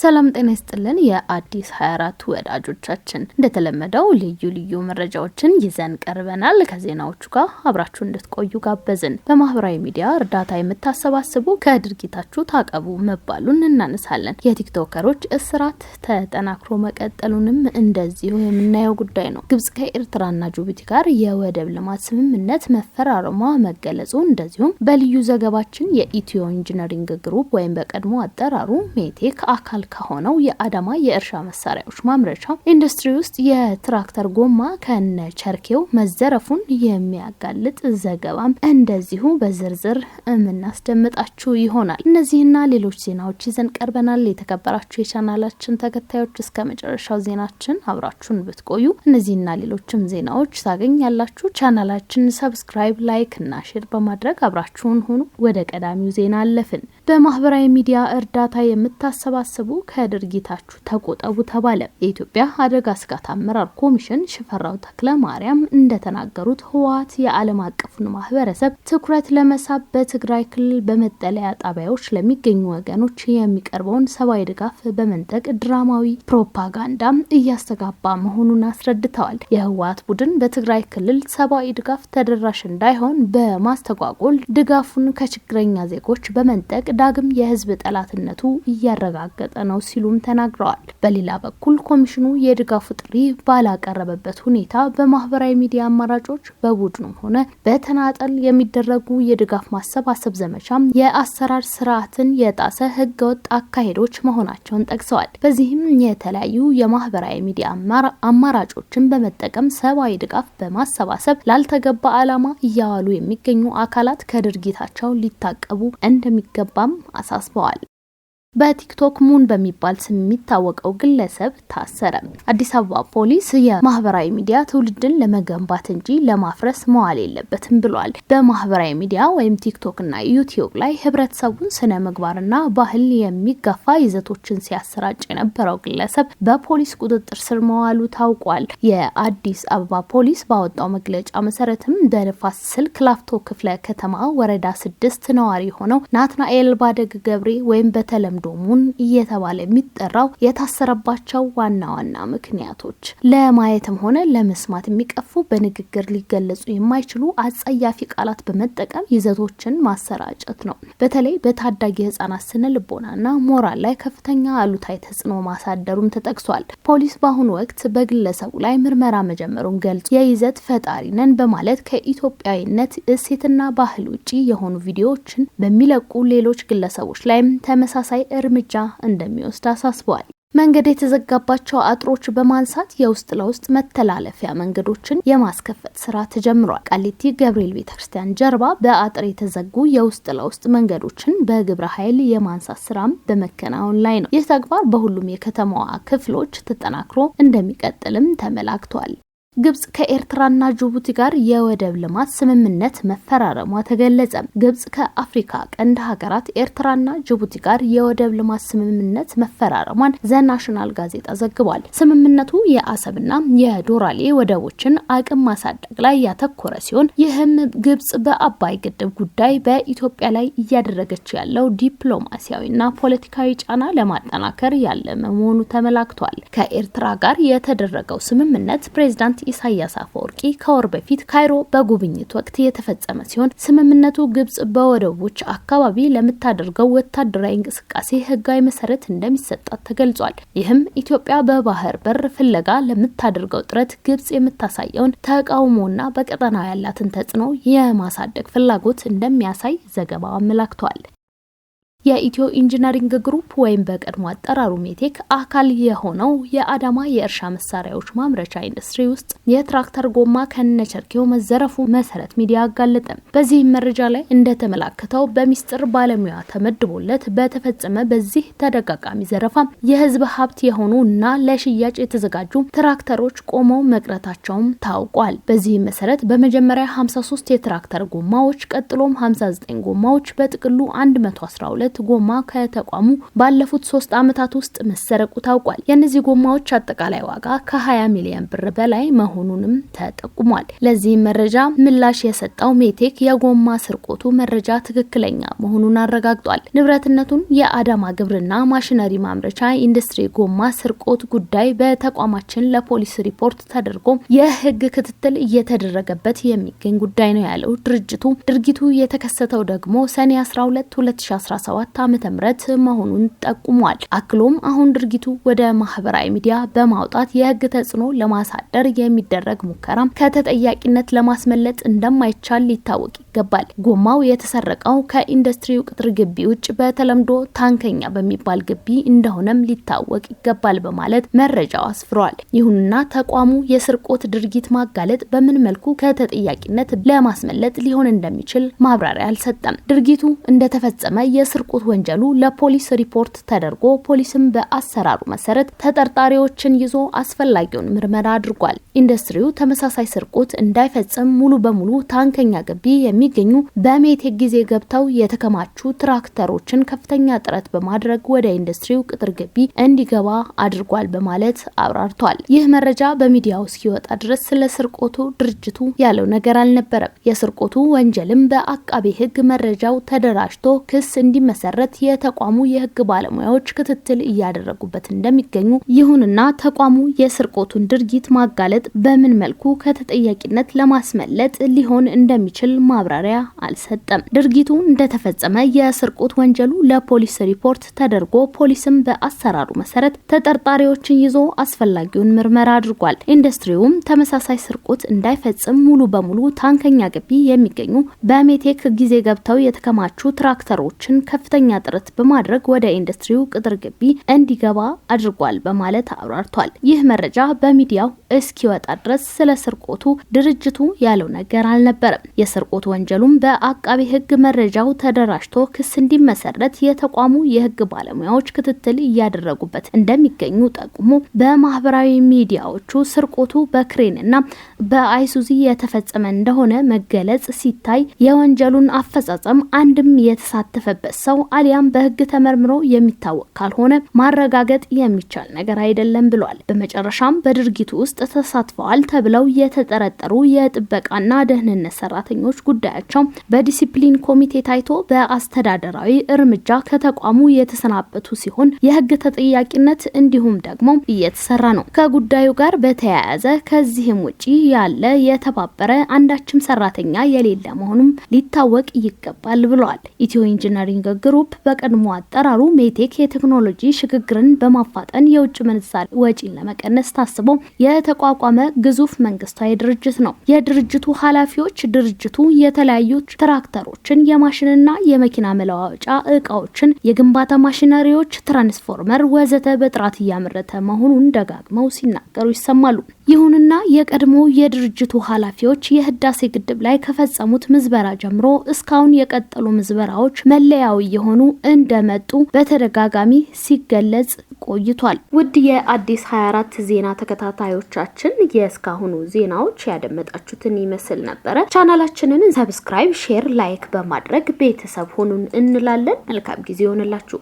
ሰላም ጤና ይስጥልን የአዲስ 24 ወዳጆቻችን እንደተለመደው ልዩ መረጃዎችን ይዘን ቀርበናል። ከዜናዎቹ ጋር አብራችሁ እንድትቆዩ ጋበዝን። በማህበራዊ ሚዲያ እርዳታ የምታሰባስቡ ከድርጊታችሁ ታቀቡ መባሉን እናነሳለን። የቲክቶከሮች እስራት ተጠናክሮ መቀጠሉንም እንደዚሁ የምናየው ጉዳይ ነው። ግብጽ ከኤርትራና ጅቡቲ ጋር የወደብ ልማት ስምምነት መፈራረሟ መገለጹ እንደዚሁም በልዩ ዘገባችን የኢትዮ ኢንጂነሪንግ ግሩፕ ወይም በቀድሞ አጠራሩ ሜቴክ አካል ከሆነው የአዳማ የእርሻ መሳሪያዎች ማምረቻ ኢንዱስትሪ ውስጥ የትራክተር ጎማ ከነቸርኬው መዘረፉን የሚያጋልጥ ዘገባም እንደዚሁ በዝርዝር እናስደምጣችሁ ይሆናል። እነዚህና ሌሎች ዜናዎች ይዘን ቀርበናል። የተከበራችሁ የቻናላችን ተከታዮች እስከ መጨረሻው ዜናችን አብራችሁን ብትቆዩ እነዚህና ሌሎችም ዜናዎች ታገኛላችሁ። ቻናላችን ሰብስክራይብ፣ ላይክ እና ሼር በማድረግ አብራችሁን ሁኑ። ወደ ቀዳሚው ዜና አለፍን። በማህበራዊ ሚዲያ እርዳታ የምታሰባስቡ ከድርጊታችሁ ተቆጠቡ ተባለ። የኢትዮጵያ አደጋ ስጋት አመራር ኮሚሽን ሽፈራው ተክለ ማርያም እንደተናገሩት ህወሓት የዓለም አቀፉን ማህበረሰብ ትኩረት ለመሳብ በትግራይ ክልል በመጠለያ ጣቢያዎች ለሚገኙ ወገኖች የሚቀርበውን ሰብአዊ ድጋፍ በመንጠቅ ድራማዊ ፕሮፓጋንዳ እያስተጋባ መሆኑን አስረድተዋል። የህወሓት ቡድን በትግራይ ክልል ሰብአዊ ድጋፍ ተደራሽ እንዳይሆን በማስተጓጎል ድጋፉን ከችግረኛ ዜጎች በመንጠቅ ዳግም የህዝብ ጠላትነቱ እያረጋገጠ ነው ሲሉም ተናግረዋል። በሌላ በኩል ኮሚሽኑ የድጋፉ ጥሪ ባላቀረበበት ሁኔታ በማህበራዊ ሚዲያ አማራጮች በቡድኑም ሆነ በተናጠል የሚደረጉ የድጋፍ ማሰባሰብ ዘመቻ የአሰራር ስርዓትን የጣሰ ህገወጥ አካሄዶች መሆናቸውን ጠቅሰዋል። በዚህም የተለያዩ የማህበራዊ ሚዲያ አማራጮችን በመጠቀም ሰብአዊ ድጋፍ በማሰባሰብ ላልተገባ ዓላማ እያዋሉ የሚገኙ አካላት ከድርጊታቸው ሊታቀቡ እንደሚገባም አሳስበዋል። በቲክቶክ ሙን በሚባል ስም የሚታወቀው ግለሰብ ታሰረ። አዲስ አበባ ፖሊስ የማህበራዊ ሚዲያ ትውልድን ለመገንባት እንጂ ለማፍረስ መዋል የለበትም ብሏል። በማህበራዊ ሚዲያ ወይም ቲክቶክ እና ዩቲዩብ ላይ ህብረተሰቡን ስነ ምግባርና ባህል የሚጋፋ ይዘቶችን ሲያሰራጭ የነበረው ግለሰብ በፖሊስ ቁጥጥር ስር መዋሉ ታውቋል። የአዲስ አበባ ፖሊስ ባወጣው መግለጫ መሰረትም በንፋስ ስልክ ላፍቶ ክፍለ ከተማ ወረዳ 6 ነዋሪ ሆነው ናትናኤል ባደግ ገብሬ ወይም በተለምዶ ሙን እየተባለ የሚጠራው የታሰረባቸው ዋና ምክንያቶች ለማየትም ሆነ ለመስማት የሚቀፉ በንግግር ሊገለጹ የማይችሉ አጸያፊ ቃላት በመጠቀም ይዘቶችን ማሰራጨት ነው። በተለይ በታዳጊ ህጻናት ስነ ልቦናና ሞራል ላይ ከፍተኛ አሉታዊ ተጽዕኖ ማሳደሩም ተጠቅሷል። ፖሊስ በአሁኑ ወቅት በግለሰቡ ላይ ምርመራ መጀመሩን ገልጾ የይዘት ፈጣሪ ነን በማለት ከኢትዮጵያዊነት እሴትና ባህል ውጪ የሆኑ ቪዲዮዎችን በሚለቁ ሌሎች ግለሰቦች ላይም ተመሳሳይ እርምጃ እንደሚወስድ አሳስበዋል። መንገድ የተዘጋባቸው አጥሮች በማንሳት የውስጥ ለውስጥ መተላለፊያ መንገዶችን የማስከፈት ስራ ተጀምሯል። ቃሊቲ ገብርኤል ቤተክርስቲያን ጀርባ በአጥር የተዘጉ የውስጥ ለውስጥ መንገዶችን በግብረ ኃይል የማንሳት ስራም በመከናወን ላይ ነው። ይህ ተግባር በሁሉም የከተማዋ ክፍሎች ተጠናክሮ እንደሚቀጥልም ተመላክቷል። ግብጽ ከኤርትራና ጅቡቲ ጋር የወደብ ልማት ስምምነት መፈራረሟ ተገለጸ። ግብጽ ከአፍሪካ ቀንድ ሀገራት ኤርትራና ጅቡቲ ጋር የወደብ ልማት ስምምነት መፈራረሟን ዘናሽናል ጋዜጣ ዘግቧል። ስምምነቱ የአሰብና የዶራሌ ወደቦችን አቅም ማሳደግ ላይ ያተኮረ ሲሆን ይህም ግብጽ በአባይ ግድብ ጉዳይ በኢትዮጵያ ላይ እያደረገች ያለው ዲፕሎማሲያዊና ፖለቲካዊ ጫና ለማጠናከር ያለመ መሆኑ ተመላክቷል። ከኤርትራ ጋር የተደረገው ስምምነት ፕሬዝዳንት ኢሳያስ አፈወርቂ ከወር በፊት ካይሮ በጉብኝት ወቅት የተፈጸመ ሲሆን ስምምነቱ ግብጽ በወደቦች አካባቢ ለምታደርገው ወታደራዊ እንቅስቃሴ ህጋዊ መሰረት እንደሚሰጣት ተገልጿል። ይህም ኢትዮጵያ በባህር በር ፍለጋ ለምታደርገው ጥረት ግብጽ የምታሳየውን ተቃውሞና በቀጠናው ያላትን ተጽዕኖ የማሳደግ ፍላጎት እንደሚያሳይ ዘገባው አመላክቷል። የኢትዮ ኢንጂነሪንግ ግሩፕ ወይም በቀድሞ አጠራሩ ሜቴክ አካል የሆነው የአዳማ የእርሻ መሳሪያዎች ማምረቻ ኢንዱስትሪ ውስጥ የትራክተር ጎማ ከነቸርኬው መዘረፉ መሰረት ሚዲያ አጋለጠ። በዚህ መረጃ ላይ እንደተመላከተው በሚስጥር ባለሙያ ተመድቦለት በተፈጸመ በዚህ ተደጋጋሚ ዘረፋ የህዝብ ሀብት የሆኑ እና ለሽያጭ የተዘጋጁ ትራክተሮች ቆመው መቅረታቸውም ታውቋል። በዚህ መሰረት በመጀመሪያ 53 የትራክተር ጎማዎች ቀጥሎም 59 ጎማዎች በጥቅሉ 112 2 ጎማ ከተቋሙ ባለፉት 3 ዓመታት ውስጥ መሰረቁ ታውቋል። የነዚህ ጎማዎች አጠቃላይ ዋጋ ከ20 ሚሊዮን ብር በላይ መሆኑንም ተጠቁሟል። ለዚህ መረጃ ምላሽ የሰጠው ሜቴክ የጎማ ስርቆቱ መረጃ ትክክለኛ መሆኑን አረጋግጧል። ንብረትነቱን የአዳማ ግብርና ማሽነሪ ማምረቻ ኢንዱስትሪ ጎማ ስርቆት ጉዳይ በተቋማችን ለፖሊስ ሪፖርት ተደርጎ የህግ ክትትል እየተደረገበት የሚገኝ ጉዳይ ነው ያለው ድርጅቱ ድርጊቱ የተከሰተው ደግሞ ሰኔ 12 2017 ዓ.ም መሆኑን ጠቁሟል። አክሎም አሁን ድርጊቱ ወደ ማህበራዊ ሚዲያ በማውጣት የህግ ተጽዕኖ ለማሳደር የሚደረግ ሙከራ ከተጠያቂነት ለማስመለጥ እንደማይቻል ሊታወቅ ይገባል። ጎማው የተሰረቀው ከኢንዱስትሪው ቅጥር ግቢ ውጭ በተለምዶ ታንከኛ በሚባል ግቢ እንደሆነም ሊታወቅ ይገባል በማለት መረጃው አስፍሯል። ይሁንና ተቋሙ የስርቆት ድርጊት ማጋለጥ በምን መልኩ ከተጠያቂነት ለማስመለጥ ሊሆን እንደሚችል ማብራሪያ አልሰጠም። ድርጊቱ እንደተፈጸመ የስርቆት ወንጀሉ ለፖሊስ ሪፖርት ተደርጎ ፖሊስም በአሰራሩ መሰረት ተጠርጣሪዎችን ይዞ አስፈላጊውን ምርመራ አድርጓል። ኢንዱስትሪው ተመሳሳይ ስርቆት እንዳይፈጽም ሙሉ በሙሉ ታንከኛ ግቢ የሚገኙ በሜቴክ ጊዜ ገብተው የተከማቹ ትራክተሮችን ከፍተኛ ጥረት በማድረግ ወደ ኢንዱስትሪው ቅጥር ግቢ እንዲገባ አድርጓል በማለት አብራርቷል። ይህ መረጃ በሚዲያው እስኪወጣ ድረስ ስለ ስርቆቱ ድርጅቱ ያለው ነገር አልነበረም። የስርቆቱ ወንጀልም በአቃቤ ሕግ መረጃው ተደራጅቶ ክስ እንዲመሰረት የተቋሙ የሕግ ባለሙያዎች ክትትል እያደረጉበት እንደሚገኙ፣ ይሁንና ተቋሙ የስርቆቱን ድርጊት ማጋለጥ በምን መልኩ ከተጠያቂነት ለማስመለጥ ሊሆን እንደሚችል ማብራሪያ አልሰጠም። ድርጊቱ እንደተፈጸመ የስርቆት ወንጀሉ ለፖሊስ ሪፖርት ተደርጎ ፖሊስም በአሰራሩ መሰረት ተጠርጣሪዎችን ይዞ አስፈላጊውን ምርመራ አድርጓል። ኢንዱስትሪውም ተመሳሳይ ስርቆት እንዳይፈጽም ሙሉ በሙሉ ታንከኛ ግቢ የሚገኙ በሜቴክ ጊዜ ገብተው የተከማቹ ትራክተሮችን ከፍተኛ ጥረት በማድረግ ወደ ኢንዱስትሪው ቅጥር ግቢ እንዲገባ አድርጓል በማለት አብራርቷል። ይህ መረጃ በሚዲያው እስኪወጣ ድረስ ስለ ስርቆቱ ድርጅቱ ያለው ነገር አልነበረም። የስርቆት ወንጀሉም በአቃቤ ሕግ መረጃው ተደራጅቶ ክስ እንዲመሰረት የተቋሙ የሕግ ባለሙያዎች ክትትል እያደረጉበት እንደሚገኙ ጠቁሞ በማህበራዊ ሚዲያዎቹ ስርቆቱ በክሬንና በአይሱዚ የተፈጸመ እንደሆነ መገለጽ ሲታይ የወንጀሉን አፈጻጸም አንድም የተሳተፈበት ሰው አሊያም በሕግ ተመርምሮ የሚታወቅ ካልሆነ ማረጋገጥ የሚቻል ነገር አይደለም ብሏል። በመጨረሻም በድርጊቱ ውስጥ ተሳትፈዋል ተብለው የተጠረጠሩ የጥበቃና ደህንነት ሰራተኞች ጉዳያቸው በዲሲፕሊን ኮሚቴ ታይቶ በአስተዳደራዊ እርምጃ ከተቋሙ የተሰናበቱ ሲሆን የህግ ተጠያቂነት እንዲሁም ደግሞ እየተሰራ ነው። ከጉዳዩ ጋር በተያያዘ ከዚህም ውጪ ያለ የተባበረ አንዳችም ሰራተኛ የሌለ መሆኑም ሊታወቅ ይገባል ብለዋል። ኢትዮ ኢንጂነሪንግ ግሩፕ በቀድሞ አጠራሩ ሜቴክ የቴክኖሎጂ ሽግግርን በማፋጠን የውጭ ምንዛሪ ወጪን ለመቀነስ ታስቦ የተቋቋመ ግዙፍ መንግስታዊ ድርጅት ነው። የድርጅቱ ኃላፊዎች ድርጅቱ የተለያዩ ትራክተሮችን፣ የማሽንና የመኪና መለዋወጫ እቃዎችን፣ የግንባታ ማሽነሪዎች፣ ትራንስፎርመር ወዘተ በጥራት እያመረተ መሆኑን ደጋግመው ሲናገሩ ይሰማሉ። ይሁንና የቀድሞ የድርጅቱ ኃላፊዎች የህዳሴ ግድብ ላይ ከፈጸሙት ምዝበራ ጀምሮ እስካሁን የቀጠሉ ምዝበራዎች መለያው የሆኑ እንደመጡ በተደጋጋሚ ሲገለጽ ቆይቷል። ውድ የአዲስ 24 ዜና ተከታታዮቻችን የእስካሁኑ ዜናዎች ያደመጣችሁትን ይመስል ነበር። ቻናላችንን ሰብስክራይብ፣ ሼር፣ ላይክ በማድረግ ቤተሰብ ሆኑን እንላለን። መልካም ጊዜ ይሆንላችሁ።